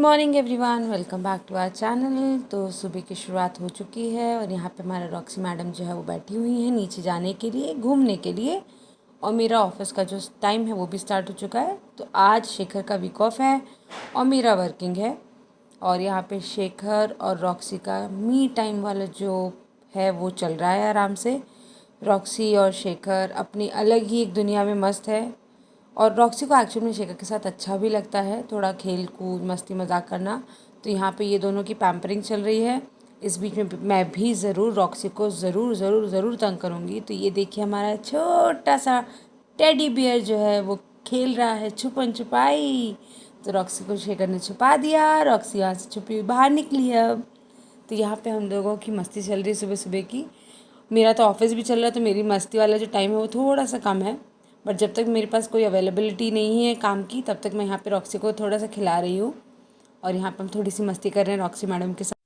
Morning everyone, welcome back to our channel. तो सुबह की शुरुआत हो चुकी है और यहाँ पे हमारा रॉक्सी मैडम जो है वो बैठी हुई हैं नीचे जाने के लिए, घूमने के लिए। और मेरा ऑफिस का जो टाइम है वो भी स्टार्ट हो चुका है। तो आज शेखर का वीक ऑफ है और मेरा वर्किंग है। और यहाँ पे शेखर और रॉक्सी का मी टाइम वाला जो है वो चल रहा है आराम से। रॉक्सी और शेखर अपनी अलग ही एक दुनिया में मस्त है। और रॉक्सी को एक्चुअली में शेखर के साथ अच्छा भी लगता है, थोड़ा खेल कूद मस्ती मजाक करना। तो यहाँ पे ये दोनों की पैम्परिंग चल रही है। इस बीच में मैं भी ज़रूर रॉक्सी को ज़रूर ज़रूर ज़रूर तंग करूँगी। तो ये देखिए हमारा छोटा सा टेडी बियर जो है वो खेल रहा है छुपन छुपाई। तो रॉक्सी को शेखर ने छुपा दिया, रॉक्सी यहाँ से छुपी हुई बाहर निकली अब। तो यहाँ पे हम लोगों की मस्ती चल रही है सुबह सुबह की। मेरा तो ऑफिस भी चल रहा है, तो मेरी मस्ती वाला जो टाइम है वो थोड़ा सा कम है। बट जब तक मेरे पास कोई अवेलेबिलिटी नहीं है काम की, तब तक मैं यहाँ पे रॉक्सी को थोड़ा सा खिला रही हूँ। और यहाँ पे हम थोड़ी सी मस्ती कर रहे हैं रॉक्सी मैडम के साथ।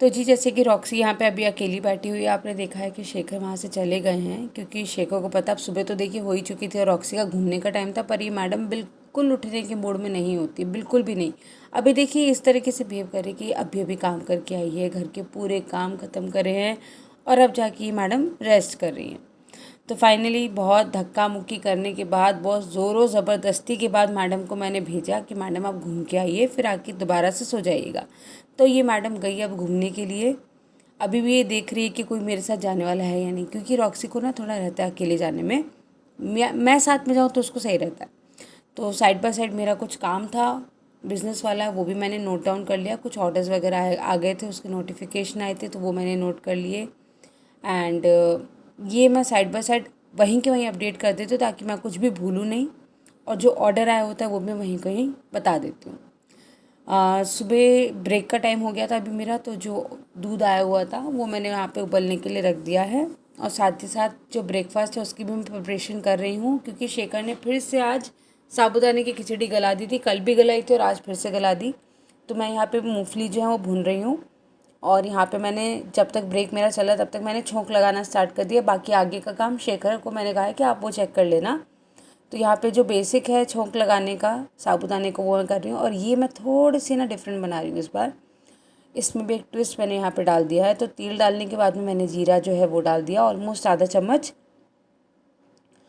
तो जी जैसे कि रॉक्सी यहाँ पे अभी अकेली बैठी हुई है, आपने देखा है कि शेखर वहाँ से चले गए हैं, क्योंकि शेखर को पता अब सुबह तो देखिए हो ही चुकी थी और रॉक्सी का घूमने का टाइम था। पर ये मैडम बिल्कुल उठने के मूड में नहीं होती, बिल्कुल भी नहीं। अभी देखिए इस तरीके से बिहेव करे कि अभी अभी काम करके आई है, घर के पूरे काम ख़त्म करे हैं और अब जाके ये मैडम रेस्ट कर रही हैं। तो फाइनली बहुत धक्का मुक्की करने के बाद, बहुत ज़ोरों ज़बरदस्ती के बाद मैडम को मैंने भेजा कि मैडम आप घूम के आइए, फिर आके दोबारा से सो जाइएगा। तो ये मैडम गई अब घूमने के लिए। अभी भी ये देख रही है कि कोई मेरे साथ जाने वाला है या नहीं, क्योंकि रॉक्सी को ना थोड़ा रहता है अकेले जाने में। मैं साथ में जाऊँ तो उसको सही रहता है। तो साइड बाय साइड मेरा कुछ काम था बिज़नेस वाला, वो भी मैंने नोट डाउन कर लिया। कुछ ऑर्डर्स वगैरह आ गए थे, उसके नोटिफिकेशन आए थे, तो वो मैंने नोट कर लिए। एंड ये मैं साइड बाय साइड वहीं के वहीं अपडेट कर देती हूँ ताकि मैं कुछ भी भूलूँ नहीं, और जो ऑर्डर आया होता है वो मैं वहीं कहीं बता देती हूँ। सुबह ब्रेक का टाइम हो गया था अभी मेरा, तो जो दूध आया हुआ था वो मैंने वहाँ पे उबलने के लिए रख दिया है, और साथ ही साथ जो ब्रेकफास्ट है उसकी भी मैं प्रिपरेशन कर रही हूँ, क्योंकि शेखर ने फिर से आज साबूदाने की खिचड़ी गला दी थी। कल भी गलाई थी और आज फिर से गला दी। तो मैं यहाँ पे मूंगफली जो है वो भून रही हूँ, और यहाँ पे मैंने जब तक ब्रेक मेरा चला तब तक मैंने छोंक लगाना स्टार्ट कर दिया। बाकी आगे का काम शेखर को मैंने कहा है कि आप वो चेक कर लेना। तो यहाँ पे जो बेसिक है छोंक लगाने का साबूदाने को वो मैं कर रही हूँ, और ये मैं थोड़ी सी ना डिफरेंट बना रही हूँ इस बार। इसमें भी एक ट्विस्ट मैंने यहाँ पे डाल दिया है। तो तेल डालने के बाद में मैंने जीरा जो है वो डाल दिया, ऑलमोस्ट आधा चम्मच।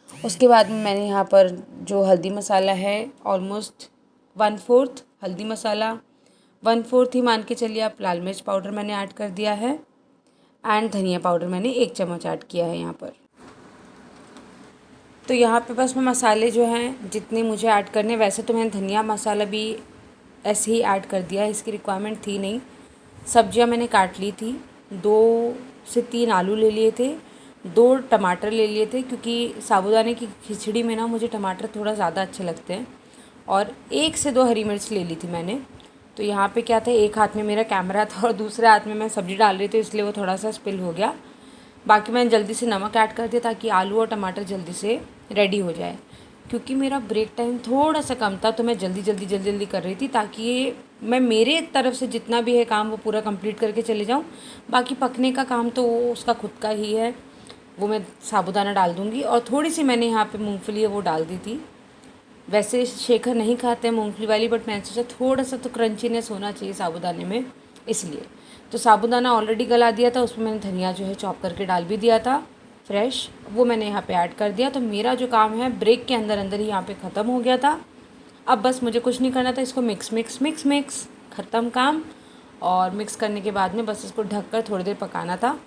उसके बाद में मैंने यहाँ पर जो हल्दी मसाला है ऑलमोस्ट 1/4 हल्दी मसाला, 1/4 ही मान के चलिए आप लाल मिर्च पाउडर मैंने ऐड कर दिया है, एंड धनिया पाउडर मैंने 1 चम्मच ऐड किया है यहाँ पर। तो यहाँ पे बस मैं मसाले जो हैं जितने मुझे ऐड करने, वैसे तो मैंने धनिया मसाला भी ऐसे ही ऐड कर दिया है, इसकी रिक्वायरमेंट थी नहीं। सब्जियाँ मैंने काट ली थी, 2 से 3 आलू ले लिए थे, 2 टमाटर ले लिए थे, क्योंकि साबूदाने की खिचड़ी में ना मुझे टमाटर थोड़ा ज़्यादा अच्छे लगते हैं, और 1 से 2 हरी मिर्च ले ली थी मैंने। तो यहाँ पे क्या था, एक हाथ में मेरा कैमरा था और दूसरे हाथ में मैं सब्ज़ी डाल रही थी, इसलिए वो थोड़ा सा स्पिल हो गया। बाकी मैंने जल्दी से नमक ऐड कर दिया ताकि आलू और टमाटर जल्दी से रेडी हो जाए, क्योंकि मेरा ब्रेक टाइम थोड़ा सा कम था, तो मैं जल्दी कर रही थी ताकि ये मैं मेरे तरफ से जितना भी है काम वो पूरा कंप्लीट करके चले जाऊँ। बाकी पकने का काम तो वो उसका खुद का ही है, वो मैं साबूदाना डाल दूँगी। और थोड़ी सी मैंने यहाँ पे मूंगफली है वो डाल दी थी। वैसे शेखर नहीं खाते हैं मूंगफली वाली, बट मैंने सोचा थोड़ा सा तो क्रंचीनेस होना चाहिए साबूदाने में, इसलिए। तो साबूदाना ऑलरेडी गला दिया था, उसमें मैंने धनिया जो है चॉप करके डाल भी दिया था फ्रेश, वो मैंने यहाँ पे ऐड कर दिया। तो मेरा जो काम है ब्रेक के अंदर अंदर ही यहाँ पे ख़त्म हो गया था। अब बस मुझे कुछ नहीं करना था, इसको मिक्स मिक्स मिक्स मिक्स ख़त्म काम। और मिक्स करने के बाद में बस इसको ढक कर थोड़ी देर पकाना था।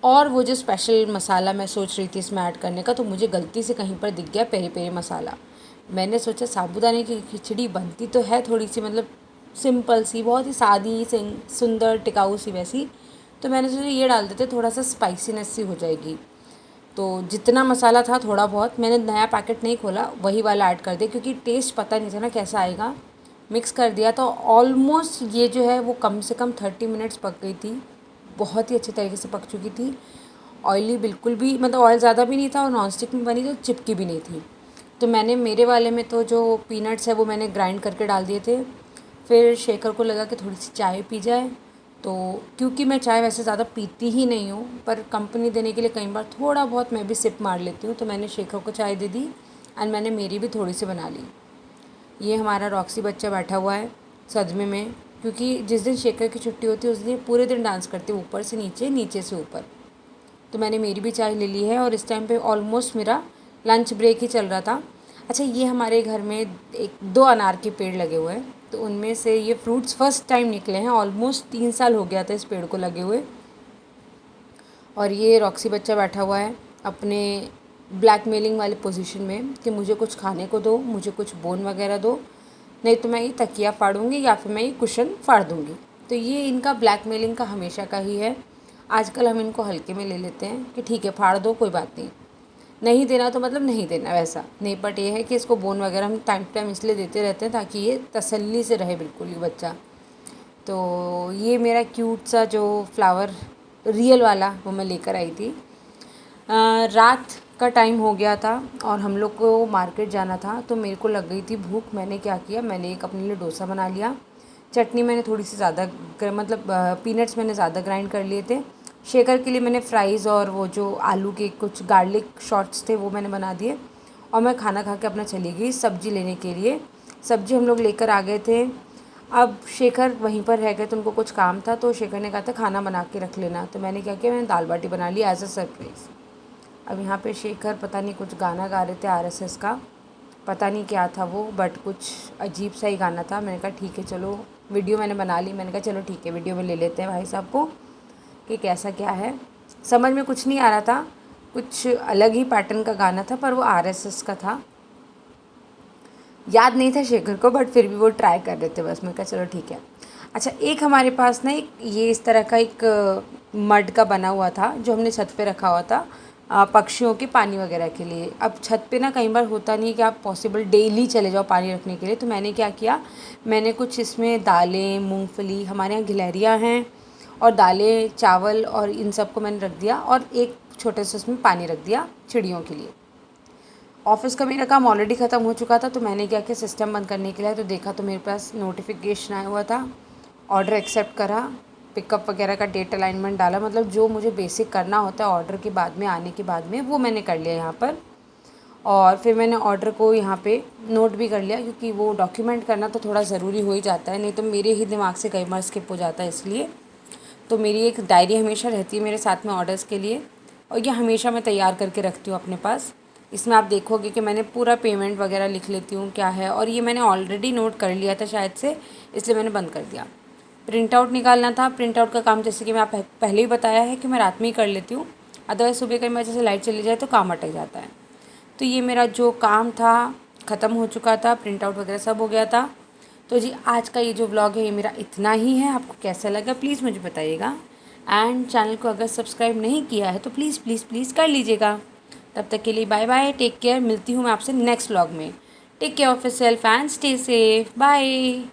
और वो जो स्पेशल मसाला मैं सोच रही थी इसमें ऐड करने का, तो मुझे गलती से कहीं पर दिख गया पेरी पेरी मसाला। मैंने सोचा साबूदाने की खिचड़ी बनती तो है थोड़ी सी मतलब सिंपल सी, बहुत ही सादी सुंदर टिकाऊ सी वैसी, तो मैंने सोचा ये डाल देते, थोड़ा सा स्पाइसीनेस सी हो जाएगी। तो जितना मसाला था थोड़ा बहुत, मैंने नया पैकेट नहीं खोला, वही वाला ऐड कर दिया, क्योंकि टेस्ट पता नहीं था ना कैसा आएगा। मिक्स कर दिया तो ऑलमोस्ट ये जो है वो कम से कम 30 मिनट्स पक गई थी, बहुत ही अच्छे तरीके से पक चुकी थी। ऑयली बिल्कुल भी, मतलब ऑयल ज़्यादा भी नहीं था, और नॉन स्टिक में बनी तो चिपकी भी नहीं थी। तो मैंने मेरे वाले में तो जो पीनट्स है वो मैंने ग्राइंड करके डाल दिए थे। फिर शेखर को लगा कि थोड़ी सी चाय पी जाए, तो क्योंकि मैं चाय वैसे ज़्यादा पीती ही नहीं हूँ, पर कंपनी देने के लिए कई बार थोड़ा बहुत मैं भी सिप मार लेती हूँ, तो मैंने शेखर को चाय दे दी, एंड मैंने मेरी भी थोड़ी सी बना ली। ये हमारा रॉक्सी बच्चा बैठा हुआ है सदमे में, क्योंकि जिस दिन शेखर की छुट्टी होती है उस दिन पूरे दिन डांस करते हैं, ऊपर से नीचे नीचे से ऊपर। तो मैंने मेरी भी चाय ले ली है, और इस टाइम पे ऑलमोस्ट मेरा लंच ब्रेक ही चल रहा था। अच्छा, ये हमारे घर में 1-2 अनार के पेड़ लगे हुए हैं, तो उनमें से ये फ्रूट्स फर्स्ट टाइम निकले हैं। ऑलमोस्ट 3 साल हो गया था इस पेड़ को लगे हुए। और ये रॉक्सी बच्चा बैठा हुआ है अपने ब्लैकमेलिंग वाले पोजीशन में कि मुझे कुछ खाने को दो, मुझे कुछ बोन वगैरह दो, नहीं तो मैं ये तकिया फाड़ूंगी या फिर मैं ये कुशन फाड़ दूंगी। तो ये इनका ब्लैकमेलिंग का हमेशा का ही है। आजकल हम इनको हल्के में ले लेते हैं कि ठीक है फाड़ दो, कोई बात नहीं, नहीं देना तो मतलब नहीं देना वैसा नहीं। बट ये है कि इसको बोन वगैरह हम टाइम टू टाइम इसलिए देते रहते हैं ताकि ये तसल्ली से रहे बिल्कुल ये बच्चा। तो ये मेरा क्यूट सा जो फ्लावर रियल वाला वो मैं लेकर आई थी। रात का टाइम हो गया था और हम लोग को मार्केट जाना था, तो मेरे को लग गई थी भूख। मैंने क्या किया, मैंने एक अपने लिए डोसा बना लिया। चटनी मैंने थोड़ी सी ज़्यादा मतलब पीनट्स मैंने ज़्यादा ग्राइंड कर लिए थे। शेकर के लिए मैंने फ्राइज़ और वो जो आलू के कुछ गार्लिक शॉट्स थे वो मैंने बना दिए, और मैं खाना खा के अपना चली गई सब्ज़ी लेने के लिए। सब्ज़ी हम लोग लेकर आ गए थे। अब शेखर वहीं पर रह गए, तो उनको कुछ काम था, तो शेखर ने कहा था खाना बना के रख लेना। तो मैंने क्या किया, मैंने दाल बाटी बना ली एज अ सरप्राइज़। अब यहाँ पे शेखर पता नहीं कुछ गाना गा रहे थे आरएसएस का, पता नहीं क्या था वो, बट कुछ अजीब सा ही गाना था। मैंने कहा ठीक है चलो, वीडियो मैंने बना ली, मैंने कहा चलो ठीक है वीडियो में ले लेते हैं भाई साहब को कि कैसा क्या है। समझ में कुछ नहीं आ रहा था, कुछ अलग ही पैटर्न का गाना था, पर वो आरएसएस का था। याद नहीं था शेखर को, बट फिर भी वो ट्राई कर रहे थे बस। मैं कहा चलो ठीक है। अच्छा, एक हमारे पास ना एक ये इस तरह का एक मड का बना हुआ था जो हमने छत पे रखा हुआ था पक्षियों के पानी वगैरह के लिए। अब छत पे ना कई बार होता नहीं कि आप पॉसिबल डेली चले जाओ पानी रखने के लिए, तो मैंने क्या किया, मैंने कुछ इसमें दालें, मूंगफली, हमारे यहाँ गिलहरियाँ हैं, और दालें, चावल और इन सब को मैंने रख दिया, और एक छोटे से उसमें पानी रख दिया चिड़ियों के लिए। ऑफ़िस का मेरा काम ऑलरेडी ख़त्म हो चुका था, तो मैंने क्या किया, सिस्टम बंद करने के लिए तो देखा तो मेरे पास नोटिफिकेशन आया हुआ था। ऑर्डर एक्सेप्ट करा, पिकअप वगैरह का डेट अलाइनमेंट डाला, मतलब जो मुझे बेसिक करना होता है ऑर्डर के बाद में, आने के बाद में, वो मैंने कर लिया यहाँ पर। और फिर मैंने ऑर्डर को यहाँ पे नोट भी कर लिया, क्योंकि वो डॉक्यूमेंट करना तो थोड़ा ज़रूरी हो ही जाता है, नहीं तो मेरे ही दिमाग से कई बार स्किप हो जाता है। इसलिए तो मेरी एक डायरी हमेशा रहती है मेरे साथ में ऑर्डर्स के लिए, और ये हमेशा मैं तैयार करके रखती हूँ अपने पास। इसमें आप देखोगे कि मैंने पूरा पेमेंट वगैरह लिख लेती हूँ क्या है, और ये मैंने ऑलरेडी नोट कर लिया था शायद से, इसलिए मैंने बंद कर दिया। प्रिंट आउट निकालना था, प्रिंट आउट का काम जैसे कि मैं आप पहले ही बताया है कि मैं रात में ही कर लेती हूँ, अदरवाइज़ सुबह कई वजह से लाइट चली जाए तो काम अटक जाता है। तो ये मेरा जो काम था ख़त्म हो चुका था, प्रिंट आउट वगैरह सब हो गया था। तो जी आज का ये जो व्लॉग है ये मेरा इतना ही है। आपको कैसा लगा प्लीज़ मुझे बताइएगा, एंड चैनल को अगर सब्सक्राइब नहीं किया है तो प्लीज़ प्लीज़ प्लीज़ कर लीजिएगा। तब तक के लिए बाय बाय, टेक केयर। मिलती हूँ मैं आपसे नेक्स्ट व्लॉग में। Take care of yourself and stay safe, bye.